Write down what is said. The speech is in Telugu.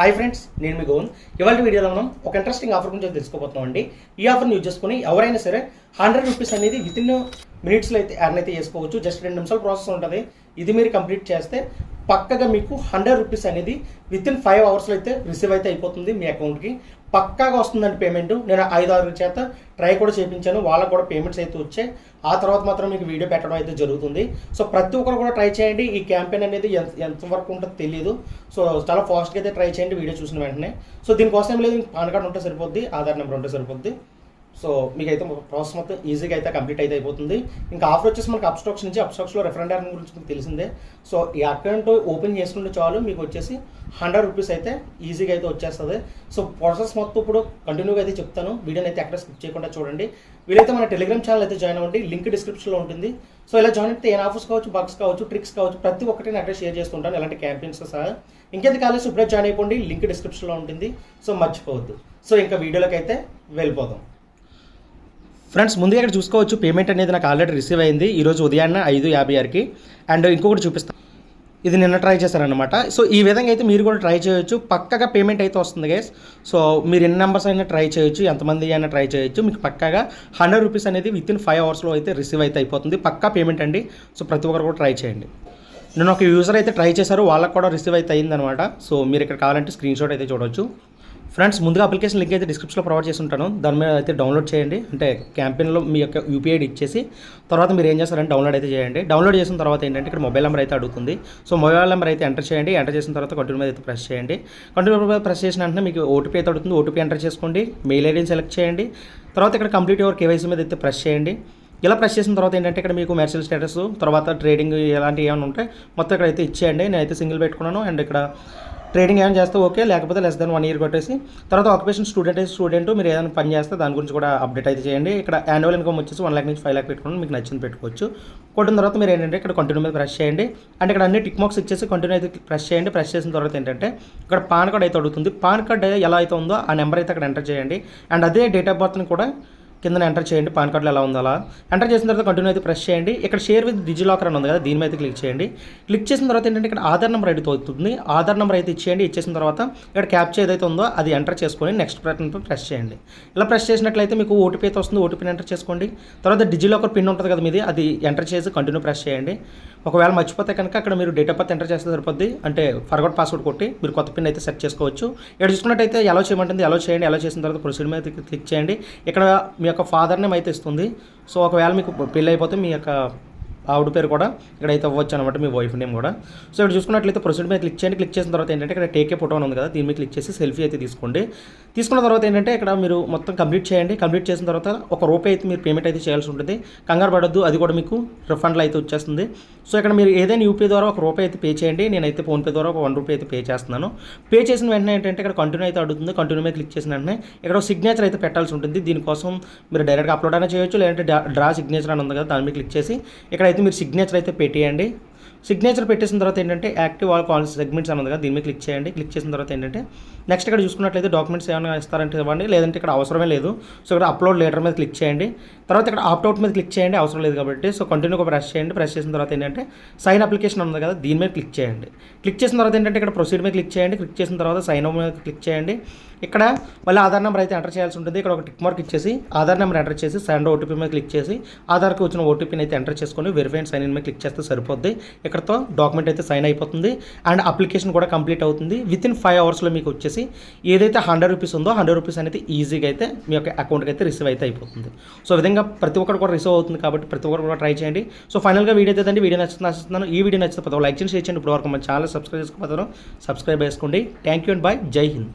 హాయ్ ఫ్రెండ్స్, నేను మీ గోవింద్. ఇవాళ వీడియోలో మనం ఒక ఇంట్రెస్టింగ్ ఆఫర్ గురించి తెలుసుకోబోతున్నాం అండి. ఈ ఆఫర్ని యూజ్ చేసుకుని ఎవరైనా సరే 100 రూపీస్ అనేది విత్ ఇన్ మినిట్స్లో అయితే ఎర్న్ అయితే చేసుకోవచ్చు. జస్ట్ 2 నిమిషాల ప్రాసెస్ ఉంటుంది. ఇది మీరు కంప్లీట్ చేస్తే పక్కగా మీకు 100 రూపీస్ అనేది విత్ ఇన్ 5 అవర్స్లో అయితే రిసీవ్ అయితే అయిపోతుంది మీ అకౌంట్కి. పక్కాగా వస్తుందండి పేమెంట్. నేను 5-6 చేత ట్రై కూడా చేయించాను, వాళ్ళకు కూడా పేమెంట్స్ అయితే వచ్చాయి. ఆ తర్వాత మాత్రం మీకు వీడియో పెట్టడం అయితే జరుగుతుంది. సో ప్రతి ఒక్కరు కూడా ట్రై చేయండి. ఈ క్యాంపెయిన్ అనేది ఎంతవరకు ఉంటుందో తెలియదు. సో చాలా ఫాస్ట్గా అయితే ట్రై చేయండి వీడియో చూసిన వెంటనే. సో దీనికోసం ఏం లేదు, పాన్ కార్డ్ ఉంటే సరిపోద్ది, ఆధార్ నెంబర్ ఉంటే సరిపోద్ది. సో మీకు అయితే ప్రాసెస్ మొత్తం ఈజీగా అయితే కంప్లీట్ అయితే అయిపోతుంది. ఇంకా ఆఫర్ వచ్చేసి మనకి అప్స్టాక్స్ నుంచి, అప్స్టాక్స్లో రెఫరెండ్ ఎర్నింగ్ గురించి మీకు తెలిసిందే. సో ఈ అకౌంట్ ఓపెన్ చేసుకుంటే చాలు మీకు వచ్చేసి 100 రూపీస్ అయితే ఈజీగా అయితే వచ్చేస్తుంది. సో ప్రాసెస్ మొత్తం ఇప్పుడు కంటిన్యూగా అయితే చెప్తాను. వీడియోని అయితే ఎక్కడ స్కిప్ చేయకుండా చూడండి. వీలైతే మన టెలిగ్రామ్ ఛానల్ అయితే జాయిన్ అవ్వండి, లింక్ డిస్క్రిప్షన్లో ఉంటుంది. సో ఇలా జాయిన్ అయితే ఏం ఆఫర్స్ కావచ్చు, బగ్స్ కావచ్చు, ట్రిక్స్ కావచ్చు, ప్రతి ఒక్కటి నేను అక్కడ షేర్ చేస్తుంటాను, ఇలాంటి క్యాంపెయిన్స్ సహా. ఇంకెందుకు కాలేదు, ఇప్పుడే జాయిన్ అయిపోండి, లింక్ డిస్క్రిప్షన్లో ఉంటుంది. సో మర్చిపోవద్దు. సో ఇంకా వీడియోలోకి అయితే వెళ్ళిపోదాం. ఫ్రెండ్స్, ముందుగా ఇక్కడ చూసుకోవచ్చు పేమెంట్ అనేది నాకు ఆల్రెడీ రిసీవ్ అయింది ఈరోజు ఉదయాన్నే 5:56కి. అండ్ ఇంకొకటి చూపిస్తాను, ఇది నిన్న ట్రై చేశారనమాట. సో ఈ విధంగా అయితే మీరు కూడా ట్రై చేయొచ్చు. పక్కగా పేమెంట్ అయితే వస్తుంది గైస్. సో మీరు ఎన్ని నెంబర్స్ అయినా ట్రై చేయొచ్చు, ఎంతమంది అయినా ట్రై చేయొచ్చు. మీకు పక్కగా 100 రూపీస్ అనేది విత్ ఇన్ 5 అవర్స్లో అయితే రిసీవ్ అయితే అయిపోతుంది. పక్కా పేమెంట్ అండి. సో ప్రతి ఒక్కరు కూడా ట్రై చేయండి. నేను ఒక యూజర్ అయితే ట్రై చేశారు, వాళ్ళకి కూడా రిసీవ్ అయితే అయిందనమాట. సో మీరు ఇక్కడ కావాలంటే స్క్రీన్ షాట్ అయితే చూడవచ్చు. ఫ్రెండ్స్, ముందుగా అప్లికేషన్ లింక్ అయితే డిస్క్రిప్షన్లో ప్రొవైడ్ చేసి ఉంటాను, దాని మీద అయితే డౌన్లోడ్ చేయండి. అంటే క్యాంపెయిన్లో మీ యొక్క యూపీఐ ఇచ్చేసి తర్వాత మీరు ఏం చేస్తారంటే డౌన్లోడ్ అయితే చేయండి. డౌన్లోడ్ చేసిన తర్వాత ఏంటంటే ఇక్కడ మొబైల్ నెంబర్ అయితే అడుగుతుంది. సో మొబైల్ నెంబర్ అయితే ఎంటర్ చేయండి. ఎంటర్ చేసిన తర్వాత కంటిన్యూ మీద అయితే ప్రెస్ చేయండి. కంటిన్యూ మీద ప్రెస్ చేసిన వెంటనే మీకు ఓటీపీ అయితే అడుగుతుంది. ఓటీపీ ఎంటర్ చేసుకోండి. మెయిల్ ఐడీని సెలెక్ట్ చేయండి. తర్వాత ఇక్కడ కంప్లీట్ యువర్ కేవైసీ మీద అయితే ప్రెస్ చేయండి. ఇలా ప్రెస్ చేసిన తర్వాత ఏంటంటే ఇక్కడ మీకు మెర్సల్ స్టేటస్, తర్వాత ట్రేడింగ్ ఇలాంటివి ఏమైనా ఉంటాయి మొత్తం ఇక్కడ అయితే ఇచ్చేయండి. నేనైతే సింగిల్ పెట్టుకున్నాను. అండ్ ఇక్కడ ట్రేడింగ్ ఏమైనా చేస్తే ఓకే, లేకపోతే లెస్ దెన్ 1 ఇయర్ కొట్టేసి తర్వాత ఆక్యుపేషన్ స్టూడెంట్ అయితే స్టూడెంట్, మీరు ఏదైనా పని చేస్తే దాని గురించి కూడా అప్డేట్ అయితే చేయండి. ఇక్కడ యాన్యువల్ ఇన్కమ్ వచ్చేసి 1 lakh నుంచి 5 lakh పెట్టుకోండి, మీకు నచ్చింది పెట్టుకోవచ్చు. కొట్టిన తర్వాత మీరు ఏంటంటే ఇక్కడ కంటిన్యూ మీద ప్రెస్ చేయండి. అంటే ఇక్కడ అన్ని టిక్ మార్క్స్ ఇచ్చేసి కంటిన్యూ అయితే ప్రెస్ చేయండి. ప్రెస్ చేసిన తర్వాత ఏంటంటే ఇక్కడ పాన్ కార్డ్ అయితే అడుగుతుంది. పాన్ కార్డ్ ఎలా అయితే ఉందో ఆ నెంబర్ అయితే అక్కడ ఎంటర్ చేయండి. అండ్ అదే డేట్ ఆఫ్ బర్త్ని కూడా కింద ఎంటర్ చేయండి. పాన్ కార్డులో ఎలా ఉందో అలా ఎంటర్ చేసిన తర్వాత కంటిన్యూ అయితే ప్రెస్ చేయండి. ఇక్కడ షేర్ విత్ డిజిలాకర్ అని ఉంది కదా, దీని మీద క్లిక్ చేయండి. క్లిక్ చేసిన తర్వాత ఏంటంటే ఇక్కడ ఆధార్ నెంబర్ అయితే అవుతుంది. ఆధార్ నెంబర్ అయితే ఇచ్చేయండి. ఇచ్చేసిన తర్వాత ఇక్కడ క్యాప్చా ఏదైతే ఉందో అది ఎంటర్ చేసుకొని నెక్స్ట్ బటన్పై ప్రెస్ చేయండి. ఇలా ప్రెస్ చేసినట్లయితే మీకు ఓటీపీ అయితే వస్తుంది. ఓటీపీని ఎంటర్ చేసుకోండి. తర్వాత డిజిలాకర్ పిన్ ఉంటుంది కదా మీది, అది ఎంటర్ చేసి కంటిన్యూ ప్రెస్ చేయండి. ఒకవేళ మర్చిపోతే కనుక అక్కడ మీరు డేట్ ఆఫ్ బర్త్ ఎంటర్ చేస్తే సరిపోద్ది. అంటే ఫర్గొట్ పాస్వర్డ్ కొట్టి మీరు కొత్త పిన్ అయితే సెట్ చేసుకోవచ్చు. ఇక్కడ చూసుకున్నట్టయితే ఎలా చేయమంటుంది, ఎలా చేయండి. ఎలా చేసిన తర్వాత ప్రొసీడ్ మీద క్లిక్ చేయండి. ఇక్కడ మీ యొక్క ఫాదర్ నేమ్ అయితే ఇస్తుంది. సో ఒకవేళ మీకు పెళ్ళి అయిపోతే మీ యొక్క ఆవిడ పేరు కూడా ఇక్కడైతే అవ్వచ్చు అనమాట, మీ వైఫ్ నేమ్ కూడా. సో ఇక్కడ చూసుకున్నట్లయితే ప్రొసీడ్ మీద క్లిక్ చేయండి. క్లిక్ చేసిన తర్వాత ఏంటంటే ఇక్కడ టేక్ ఏ ఫోటో ఉంది కదా, దీని మీద క్లిక్ చేసి సెల్ఫీ అయితే తీసుకోండి. తీసుకున్న తర్వాత ఏంటంటే ఇక్కడ మీరు మొత్తం కంప్లీట్ చేయండి. కంప్లీట్ చేసిన తర్వాత ₹1 అయితే మీరు పేమెంట్ అయితే చేయాల్సి ఉంటుంది. కంగారు పడొద్దు, అది కూడా మీకు రిఫండ్లో అయితే వచ్చేస్తుంది. సో ఇక్కడ మీరు ఏదైనా యూపీఐ ద్వారా ₹1 అయితే పే చేయండి. నేనైతే ఫోన్పే ద్వారా ₹1 అయితే పే చేస్తున్నాను. పే చేసిన వెంటనే ఏంటంటే ఇక్కడ కంటిన్యూ అయితే అడుగుతుంది. కంటిన్యూ మీద క్లిక్ చేసిన వెంటనే ఇక్కడ సిగ్నేచర్ అయితే పెట్టాల్సి ఉంటుంది. దీనికోసం మీరు డైరెక్ట్గా అప్లోడ్ అయినా చేయొచ్చు, లేదంటే డ్రా సిగ్నేచర్ అని ఉంది కదా, దాని మీద క్లిక్ చేసి ఇక్కడైతే మీరు సిగ్నేచర్ అయితే పెట్టేయండి. సిగ్నేచర్ పెట్టేసిన తర్వాత ఏంటంటే యాక్టివ్ ఆల్ కాల్ సెగ్మెంట్స్ అని ఉంది కదా, దీని మీద క్లిక్ చేయండి. క్లిక్ చేసిన తర్వాత ఏంటంటే నెక్స్ట్ ఇక్కడ చూసుకున్నట్లయితే డాక్యుమెంట్స్ ఏమైనా ఇస్తారంటే ఇవ్వండి, లేదంటే ఇక్కడ అవసరమే లేదు. సో ఇక్కడ అప్లోడ్ లేటర్ మీద క్లిక్ చేయండి. తర్వాత ఇక్కడ ఆప్ట్అవుట్ మీద క్లిక్ చేయండి, అవసరం లేదు కాబట్టి. సో కంటిన్యూగా ప్రెస్ చేయండి. ప్రెస్ చేసిన తర్వాత ఏంటంటే సైన్ అప్లికేషన్ ఉంది కదా, దీని మీద క్లిక్ చేయండి. క్లిక్ చేసిన తర్వాత ఏంటంటే ఇక్కడ ప్రొసీడ్ మీద క్లిక్ చేయండి. క్లిక్ చేసిన తర్వాత సైన్ అప్ మీద క్లిక్ చేయండి. ఇక్కడ మళ్ళీ ఆధార్ నెంబర్ అయితే ఎంటర్ చేయాల్సి ఉంటుంది. ఇక్కడ ఒక టిక్ మార్క్ ఇచ్చేసి ఆధార్ నెంబర్ ఎంటర్ చేసి సెండ్ ఓటీపీ మీద క్లిక్ చేసి ఆధార్కి వచ్చిన ఓటీపీని అయితే ఎంటర్ చేసుకొని వెరిఫై అండ్ సైన్ ఇన్ మీద క్లిక్ చేస్తే సరిపోద్ది. ఇక్కడతో డాక్యుమెంట్ అయితే సైన్ అయిపోతుంది అండ్ అప్లికేషన్ కూడా కంప్లీట్ అవుతుంది. విత్ ఇన్ 5 అవర్స్లో మీకు వచ్చేసి ఏదైతే 100 రూపీస్ ఉందో 100 రూపీస్ అనేది ఈజీగా అయితే మీ యొక్క అకౌంట్కి అయితే రిసీవ్ అయితే అయిపోతుంది. సో ఈ విధంగా ప్రతి ఒక్కరు కూడా రిసీవ్ అవుతుంది కాబట్టి ప్రతి ఒక్కరు కూడా ట్రై చేయండి. సో ఫైనల్గా వీడియో అయితే వీడియో నచ్చుతున్నాను. ఈ వీడియో నచ్చితే లైక్ చేసి షేర్ చేయండి. ఇప్పుడు వరకు మన ఛానల్ సబ్స్క్రైబ్ చేసుకోకపోతారు, సబ్స్క్రైబ్ చేసుకోండి. Thank you and by. జై హింద్.